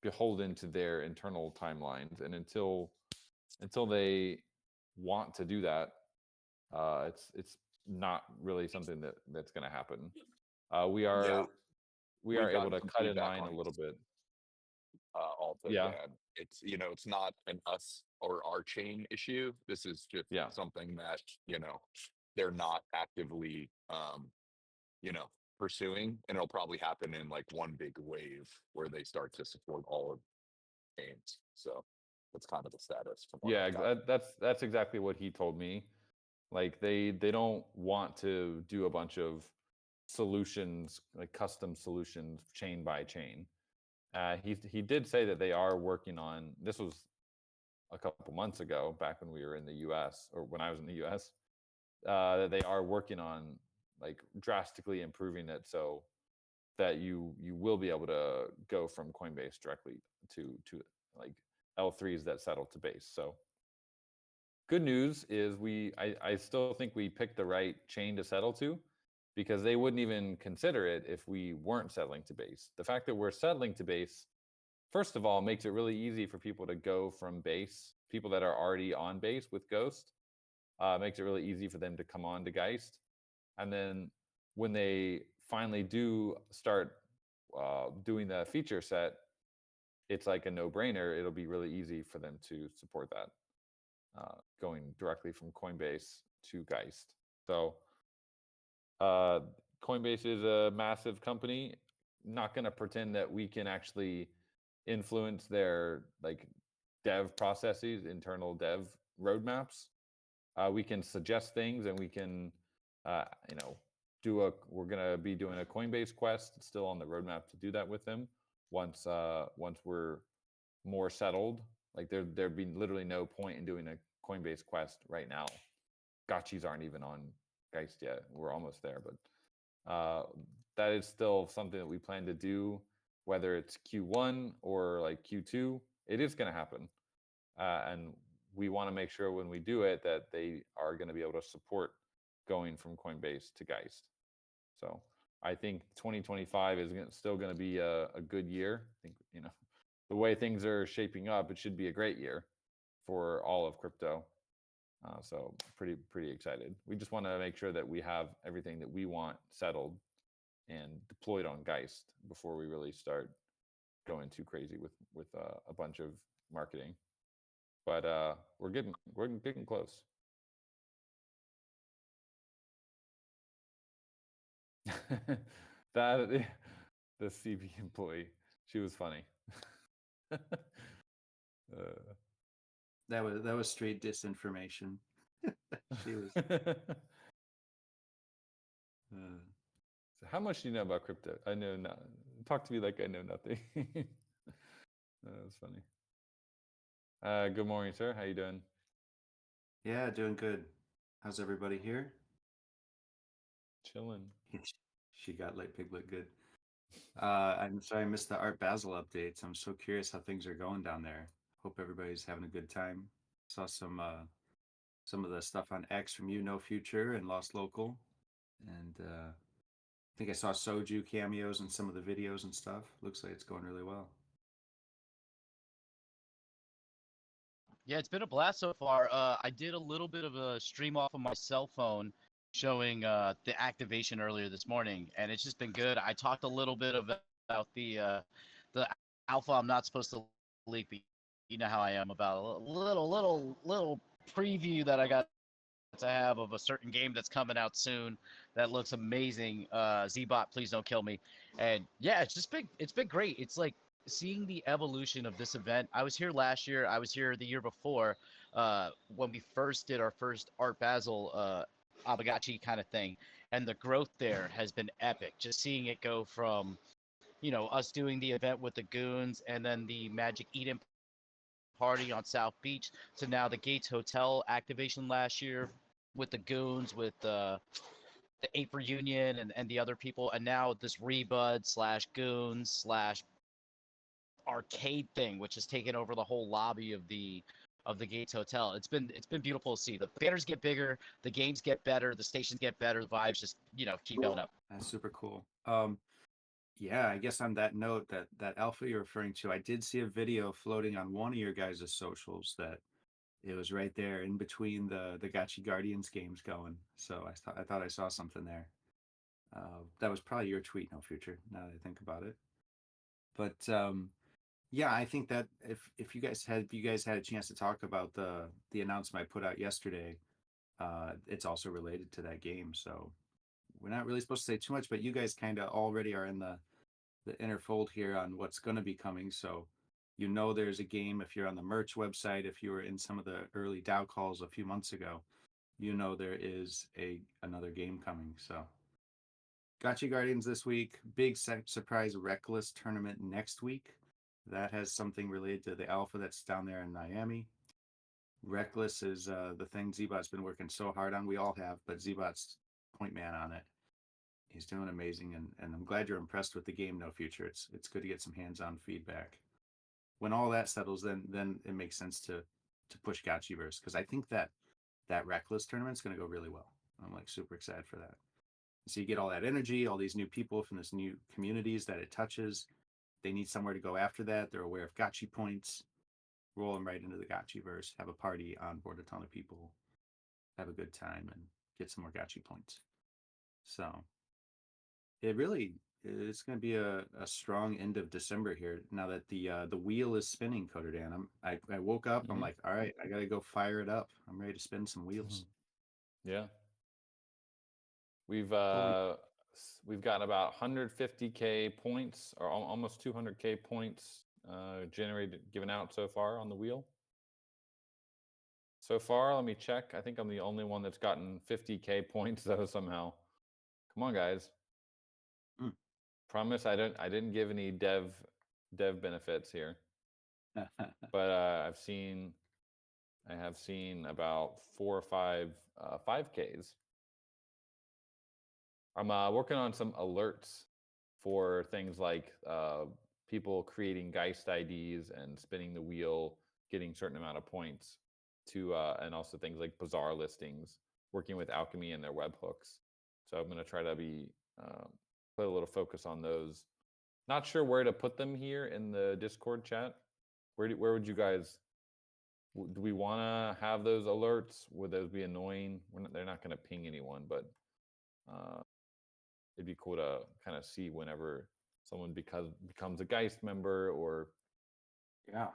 beholden to their internal timelines, and until they want to do that, it's not really something that's going to happen. We are We've able gotten to some cut in feedback line a on little bit. also, Yeah, Dan. It's it's not an us or our chain issue. This is just yeah. something that they're not actively pursuing, and it'll probably happen in like one big wave where they start to support all of chains. So that's kind of the status from what Yeah, I've got. that's exactly what he told me. Like they don't want to do a bunch of solutions, like custom solutions, chain by chain. He did say that they are working on. This was a couple months ago, back when we were in the U.S. or when I was in the U.S. That they are working on like drastically improving it so that you will be able to go from Coinbase directly to like L3s that settle to base. So good news is I still think we picked the right chain to settle to, because they wouldn't even consider it if we weren't settling to base. The fact that we're settling to base, first of all, makes it really easy for people to go from base. People that are already on base with Ghost, makes it really easy for them to come on to Geist. And then when they finally do start doing the feature set, it's like a no-brainer. It'll be really easy for them to support that, going directly from Coinbase to Geist. So Coinbase is a massive company. Not going to pretend that we can actually influence their like dev processes, internal dev roadmaps. We can suggest things, and we can, you know, we're going to be doing a Coinbase Quest. It's still on the roadmap to do that with them once we're more settled Like there'd be literally no point in doing a Coinbase quest right now. Gotchis aren't even on Geist yet. We're almost there, but that is still something that we plan to do, whether it's Q1 or like Q2. It is going to happen, and we want to make sure when we do it that they are going to be able to support going from Coinbase to Geist. So I think 2025 is still going to be a good year. I think, the way things are shaping up, it should be a great year for all of crypto. So pretty excited. We just want to make sure that we have everything that we want settled and deployed on Geist before we really start going too crazy with a bunch of marketing. But we're getting close. That the CB employee, she was funny. That was straight disinformation. She was. So how much do you know about crypto? I know not. Talk to me like I know nothing. That was funny. Good morning, sir. How you doing? Yeah, doing good. How's everybody here? Chilling. She got like Piglet good. I'm sorry I missed the Art Basel updates. I'm so curious how things are going down there. Hope everybody's having a good time. Saw some of the stuff on X from you, No Future, and Lost Local, and I think I saw Soju cameos in some of the videos and stuff. Looks like it's going really well. Yeah, it's been a blast so far. I did a little bit of a stream off of my cell phone showing the activation earlier this morning, and it's just been good. I talked a little bit about the alpha I'm not supposed to leak, but you know how I am about a little preview that I got to have of a certain game that's coming out soon that looks amazing. Zbot, please don't kill me. And yeah, it's been great. It's like seeing the evolution of this event. I was here last year. I was here the year before when we first did our first Art Basel Aavegotchi kind of thing, and the growth there has been epic. Just seeing it go from us doing the event with the goons and then the Magic Eden party on South Beach to now the Gates Hotel activation last year with the goons, with the Ape Reunion and the other people, and now this Rebud slash goons slash arcade thing, which has taken over the whole lobby of the Gates Hotel. It's been beautiful to see. The banners get bigger, the games get better, the stations get better, the vibes just keep going up. That's super cool. Yeah, I guess on that note, that alpha you're referring to, I did see a video floating on one of your guys' socials that it was right there in between the Gotchi Guardians games going. So I thought I saw something there. That was probably your tweet, No Future, now that I think about it. But yeah, I think that if you guys had a chance to talk about the announcement I put out yesterday, it's also related to that game. So we're not really supposed to say too much, but you guys kind of already are in the inner fold here on what's going to be coming. So there's a game. If you're on the merch website, if you were in some of the early DAO calls a few months ago, there is another game coming. So Gotcha Guardians this week, big surprise Reckless tournament next week. That has something related to the alpha that's down there in Miami. Reckless is the thing Zbot's been working so hard on. We all have, but Zbot's point man on it. He's doing amazing, and I'm glad you're impressed with the game, No Future. It's good to get some hands-on feedback. When all that settles, then it makes sense to push Gotchiverse, because I think that Reckless tournament's going to go really well. I'm like super excited for that. So you get all that energy, all these new people from this new communities that it touches. They need somewhere to go after that. They're aware of Gotchi points. Roll them right into the Gotchiverse, have a party, onboard a ton of people, have a good time, and get some more Gotchi points. So it's going to be a strong end of December here. Now that the wheel is spinning, Coder Dan. I woke up. I'm like, all right, I got to go fire it up. I'm ready to spin some wheels. Yeah. We've gotten about 150K points, or almost 200K points given out so far on the wheel. So far, let me check. I think I'm the only one that's gotten 50K points though somehow. Come on, guys. Promise I didn't give any dev benefits here. But I have seen about 4 or 5 5Ks. I'm working on some alerts for things like people creating Geist IDs and spinning the wheel, getting certain amount of points to, and also things like bazaar listings, working with Alchemy and their webhooks. So I'm going to try to be put a little focus on those. Not sure where to put them here in the Discord chat. Where would you guys? Do we want to have those alerts? Would those be annoying? They're not going to ping anyone, but it'd be cool to kind of see whenever someone becomes a Geist member or Yeah.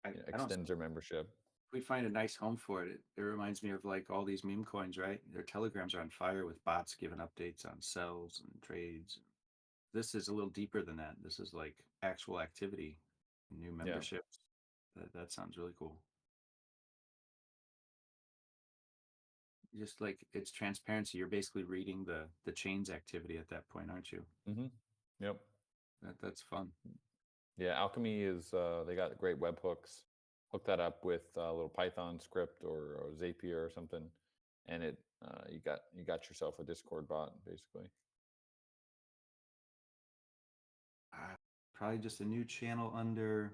I don't extends their membership. we find a nice home for it. It reminds me of like all these meme coins, right? Their telegrams are on fire with bots giving updates on sells and trades. This is a little deeper than that. This is like actual activity, new memberships. That sounds really cool. Just like it's transparency. You're basically reading the chain's activity at that point, aren't you? Mm-hmm. Yep. That's fun. Yeah, Alchemy is they got great webhooks. Hook that up with a little Python script or Zapier or something, and it you got yourself a Discord bot basically. Probably just a new channel under.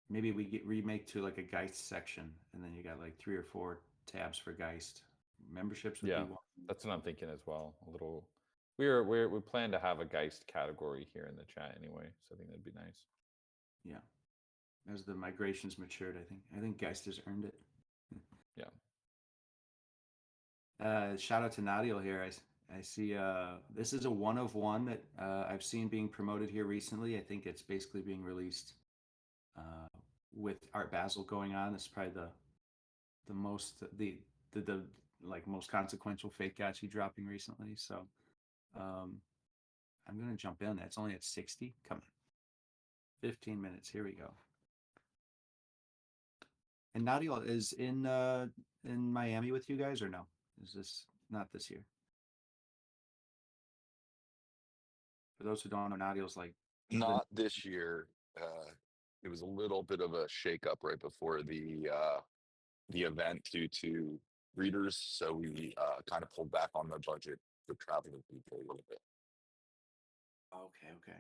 Maybe we remake to like a Geist section, and then you got like 3 or 4 tabs for Geist. Memberships would be one. That's what I'm thinking as well. A little. We plan to have a Geist category here in the chat anyway, so I think that'd be nice. Yeah, as the migrations matured, I think Geist has earned it. Yeah. Shout out to Nadiel here. I see this is a 1 of 1 that I've seen being promoted here recently. I think it's basically being released with Art Basel going on. It's probably the most the like most consequential fake gachi dropping recently. So I'm gonna jump in. That's only at 60. Come on. 15 minutes. Here we go. And Nadiel is in Miami with you guys or no? Is this not this year? For those who don't know, Nadiel's like Not this year. It was a little bit of a shakeup right before the event due to readers, so we kind of pulled back on the budget for traveling people a little bit. Okay.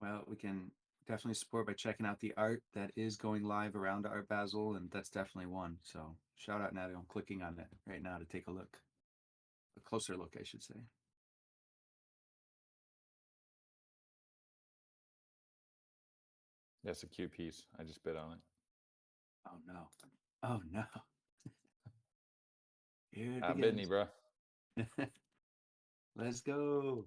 Well, we can definitely support by checking out the art that is going live around Art Basel, and that's definitely one. So shout out, Natalie. I'm clicking on it right now to take a look. A closer look, I should say. That's a cute piece. I just bid on it. Oh no. Oh no. Here it Bidney, begins. bro. Let's go.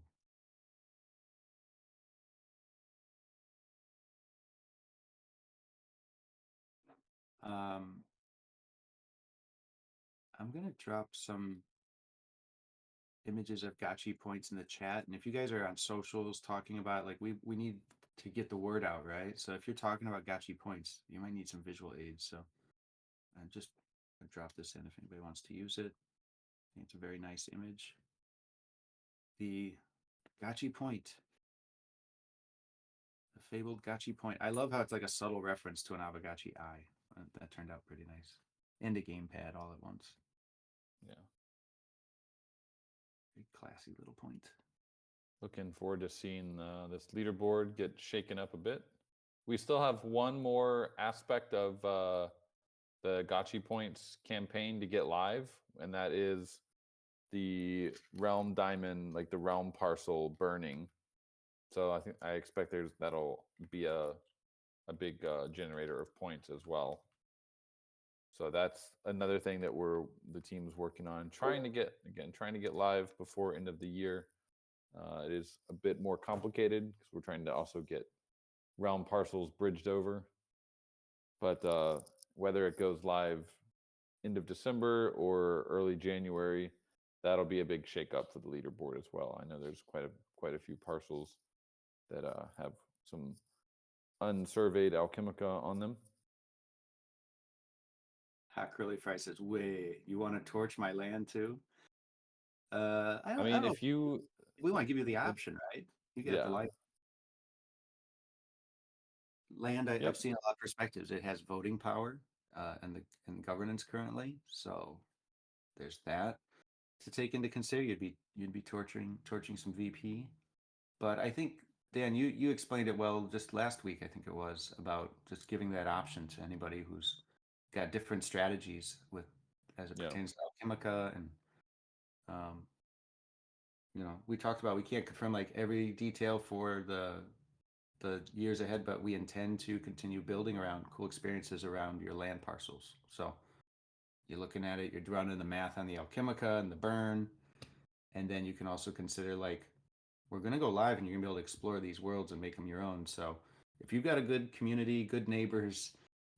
I'm gonna drop some images of gachi points in the chat, and if you guys are on socials talking about like we need to get the word out, right? So if you're talking about gachi points, you might need some visual aids. So I'm just gonna drop this in if anybody wants to use it. I think it's a very nice image. The gachi point. The fabled gachi point. I love how it's like a subtle reference to an Aavegotchi eye. That turned out pretty nice. And a gamepad all at once. Yeah. Very classy little point. Looking forward to seeing this leaderboard get shaken up a bit. We still have one more aspect of the Gotchi Points campaign to get live, and that is the Realm Diamond, like the Realm parcel burning. So I expect that'll be a big generator of points as well. So that's another thing that the team's working on, trying to get live before end of the year. It is a bit more complicated because we're trying to also get realm parcels bridged over. But whether it goes live end of December or early January, that'll be a big shakeup for the leaderboard as well. I know there's quite a few parcels that have some unsurveyed Alchemica on them. Hot Curly Fry says, wait, you want to torch my land too? I mean, if you... We want to give you the option, right? You get the light. land, Yep. I've seen a lot of perspectives. It has voting power and governance currently, so there's that to take into consider. You'd be torching some VP, but I think Dan, you explained it well just last week. I think it was about just giving that option to anybody who's got different strategies with as it Yeah. pertains to Alchemica and um, we talked about we can't confirm like every detail for the years ahead, but we intend to continue building around cool experiences around your land parcels. So you're looking at it, you're running the math on the Alchemica and the burn, and then you can also consider like we're going to go live and you're going to be able to explore these worlds and make them your own. So if you've got a good community, good neighbors,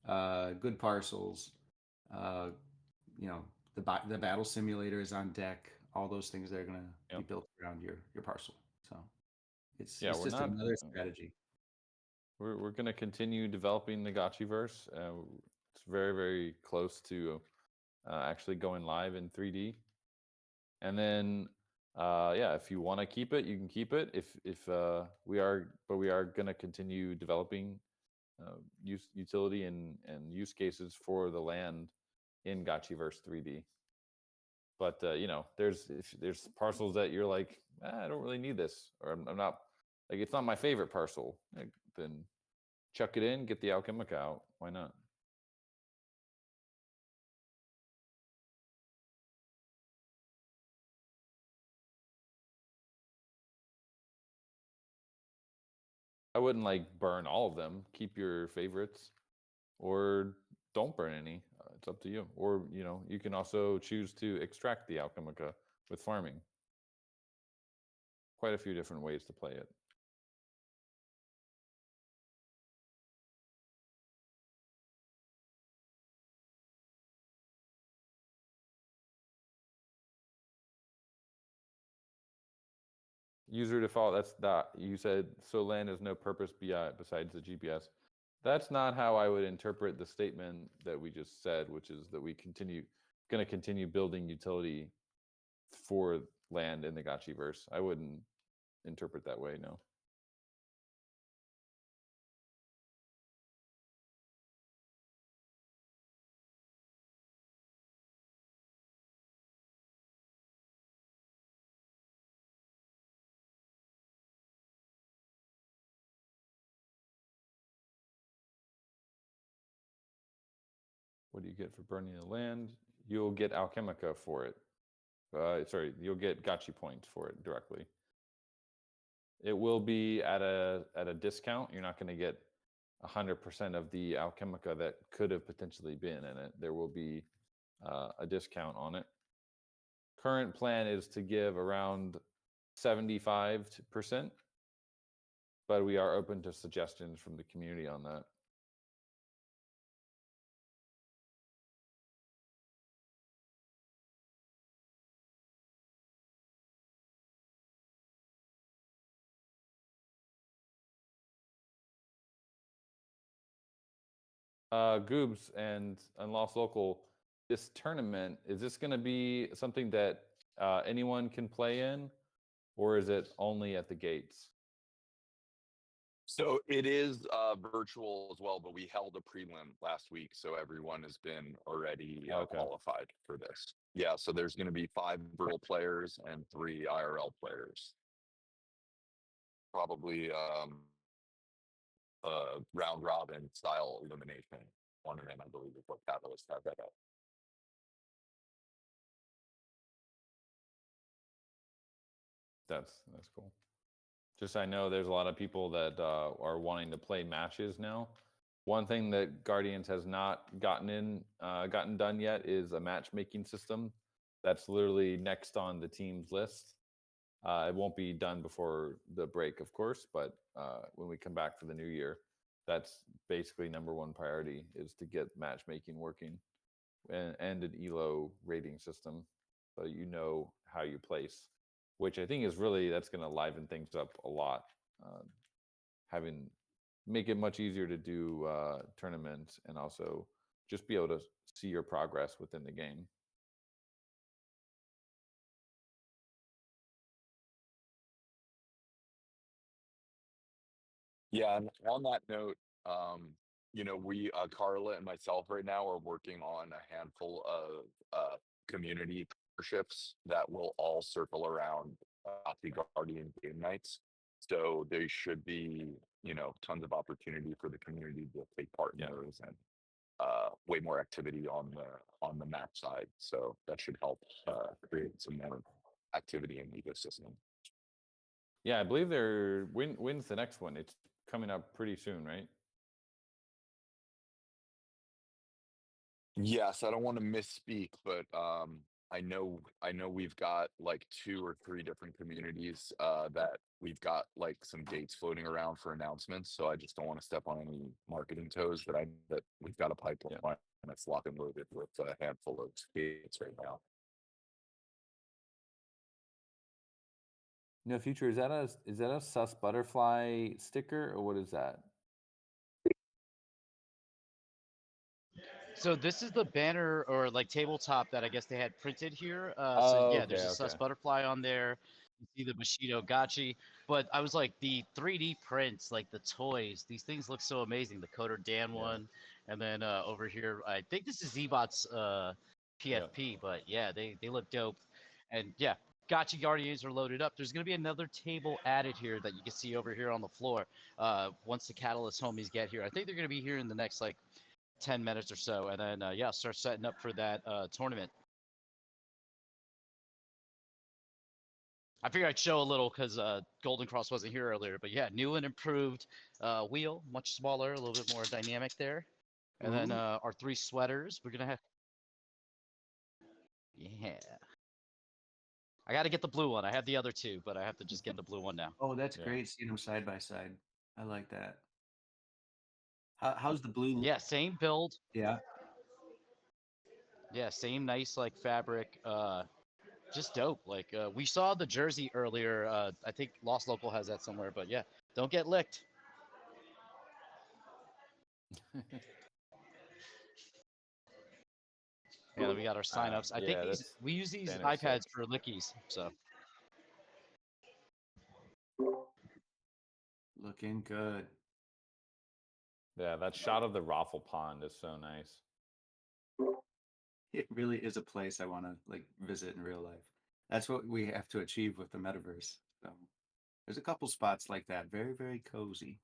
good parcels, uh, the battle simulator is on deck. All those things that are going to be built around your parcel. So it's Yeah, it's we're just not. another strategy. We're going to continue developing the Gotchiverse. It's very, very close to actually going live in 3D. And then, yeah, if you want to keep it, you can keep it. If we are going to continue developing utility and use cases for the land in Gotchiverse 3D. But there's parcels that you're like, I don't really need this, or I'm not like it's not my favorite parcel. Like, then chuck it in, get the Alchemica out. Why not? I wouldn't like burn all of them. Keep your favorites, or don't burn any. It's up to you. Or you can also choose to extract the Alchemica with farming. Quite a few different ways to play it. User default, that's that. You said, so land has no purpose besides the GPS. That's not how I would interpret the statement that we just said, which is that going to continue building utility for land in the Gotchiverse. I wouldn't interpret that way, no. What do you get for burning the land? You'll get Alchemica for it. You'll get Gotchi points for it directly. It will be at a discount. You're not going to get 100% of the Alchemica that could have potentially been in it. There will be a discount on it. Current plan is to give around 75%, but we are open to suggestions from the community on that. Goobs and Unlost Local, this tournament, is this going to be something that anyone can play in, or is it only at the gates? So it is virtual as well, but we held a prelim last week, so everyone has been already qualified for this. Yeah, so there's going to be 5 virtual players and 3 IRL players. Probably round robin style elimination tournament, I believe, is what Catalyst has that up. That's cool. Just I know there's a lot of people that are wanting to play matches now. One thing that Guardians has not gotten done yet is a matchmaking system. That's literally next on the team's list. It won't be done before the break, of course, but when we come back for the new year, that's basically number one priority is to get matchmaking working and an ELO rating system so you know how you place, which I think is really, that's going to liven things up a lot. Make it much easier to do tournaments and also just be able to see your progress within the game. Yeah, and on that note, You know, we Carla and myself right now are working on a handful of community partnerships that will all circle around the Guardian game nights. So there should be, you know, tons of opportunity for the community to take part in those, and way more activity on the map side. So that should help create some more activity in the ecosystem. Yeah, I believe when's the next one? It's coming up pretty soon, right? Yes, I don't want to misspeak, but I know we've got like 2 or 3 different communities that we've got like some dates floating around for announcements. So I just don't want to step on any marketing toes. That we've got a pipeline and it's locked and loaded with a handful of dates right now. No Future, is that a sus butterfly sticker or what is that? So this is the banner or like tabletop that I guess they had printed here. Oh, So yeah, okay, there's a sus okay. butterfly on there. You see the Bushido Gotchi. But I was like, the 3D prints, like the toys, these things look so amazing. The Coder Dan one, and then over here, I think this is Zbot's PFP, but yeah, they look dope. And yeah, Gotchi Guardians are loaded up. There's gonna be another table added here that you can see over here on the floor. Once the Catalyst homies get here, I think they're gonna be here in the next like 10 minutes or so, and then yeah, start setting up for that tournament. I figured I'd show a little because Golden Cross wasn't here earlier, but yeah, new and improved wheel, much smaller, a little bit more dynamic there. And then our 3 sweaters, we're gonna have. Yeah, I got to get the blue one. I have the other 2, but I have to just get the blue one now. Oh, that's great seeing them side by side. I like that. How's the blue? Yeah, same build. Yeah. Yeah, same nice like fabric. Just dope. Like we saw the jersey earlier. I think Lost Local has that somewhere, but yeah, don't get licked. Yeah, we got our signups. I think we use these iPads for lickies. So looking good. Yeah, that shot of the raffle pond is so nice. It really is a place I want to like visit in real life. That's what we have to achieve with the metaverse. So there's a couple spots like that, very, very cozy.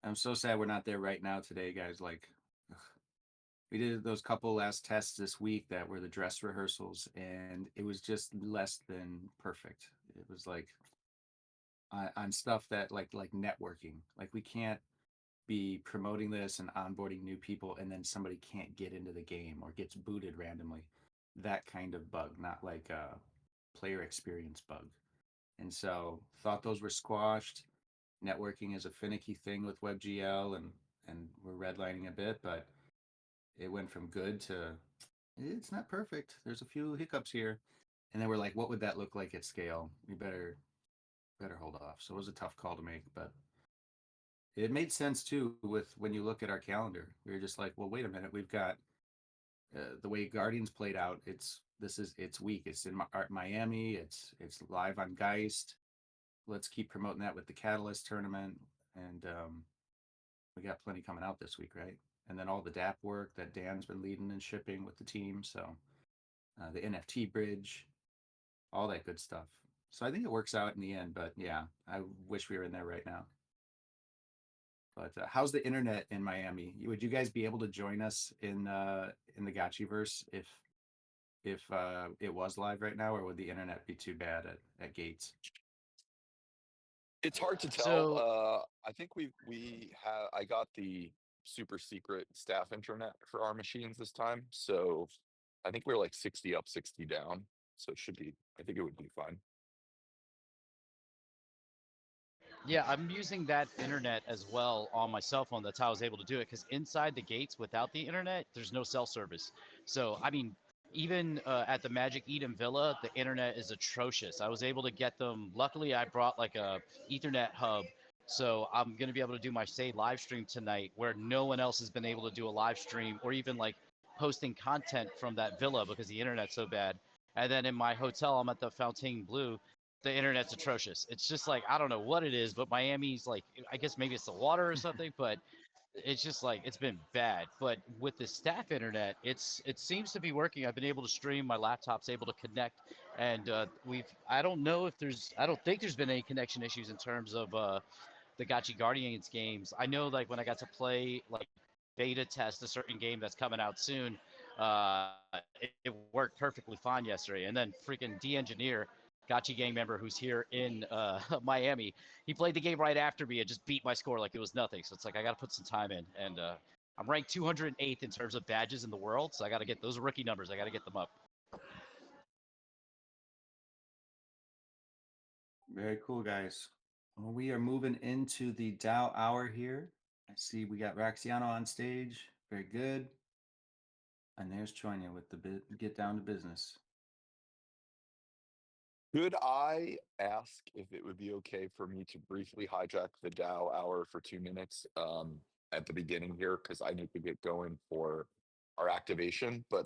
I'm so sad we're not there right now today, guys. Like, ugh. We did those couple last tests this week that were the dress rehearsals, and it was just less than perfect. It was like on stuff that like networking. Like we can't be promoting this and onboarding new people and then somebody can't get into the game or gets booted randomly. That kind of bug, not like a player experience bug. And so thought those were squashed. Networking is a finicky thing with WebGL, and we're redlining a bit, but it went from good to it's not perfect. There's a few hiccups here. And then we're like, what would that look like at scale? We better hold off. So it was a tough call to make, but it made sense too with when you look at our calendar. We were just like, well, wait a minute, we've got the way Guardians played out. It's week. It's in Miami. It's live on Geist. Let's keep promoting that with the Catalyst tournament, and we got plenty coming out this week, right? And then all the DAP work that Dan's been leading and shipping with the team. So the NFT bridge, all that good stuff. So I think it works out in the end. But yeah, I wish we were in there right now. But how's the internet in Miami? Would you guys be able to join us in the Gotchiverse if it was live right now, or would the internet be too bad at Gates? It's hard to tell. So, I think I got the super secret staff internet for our machines this time. So I think we're like 60 up, 60 down. So I think it would be fine. yeah, I'm using that internet as well on my cell phone. That's how I was able to do it. Because inside the gates, without the internet, there's no cell service. So, I mean, even at the Magic Eden Villa, the internet is atrocious. I was able to get them. Luckily, I brought like a Ethernet hub. So I'm going to be able to do my Say live stream tonight where no one else has been able to do a live stream or even like posting content from that villa because the internet's so bad. And then in my hotel, I'm at the Fontaine Bleu. the internet's atrocious. It's just like I don't know what it is, but Miami's like I guess maybe it's the water or something, but it's just like it's been bad. But with the staff internet, it seems to be working. I've been able to stream. My laptop's able to connect, and I don't know if I don't think there's been any connection issues in terms of the Gotchi Guardians games. I know like when I got to play like beta test a certain game that's coming out soon, it worked perfectly fine yesterday. And then freaking D-Engineer, Gotchi gang member who's here in Miami, he played the game right after me and just beat my score like it was nothing. So it's like I got to put some time in. And I'm ranked 208th in terms of badges in the world. So I got to get those rookie numbers. I got to get them up. Very cool, guys. Well, we are moving into the Dow hour here. I see we got Raxiano on stage. Very good. And there's Chonya with the get down to business. Could I ask if it would be okay for me to briefly hijack the Dow hour for 2 minutes at the beginning here? Because I need to get going for our activation. But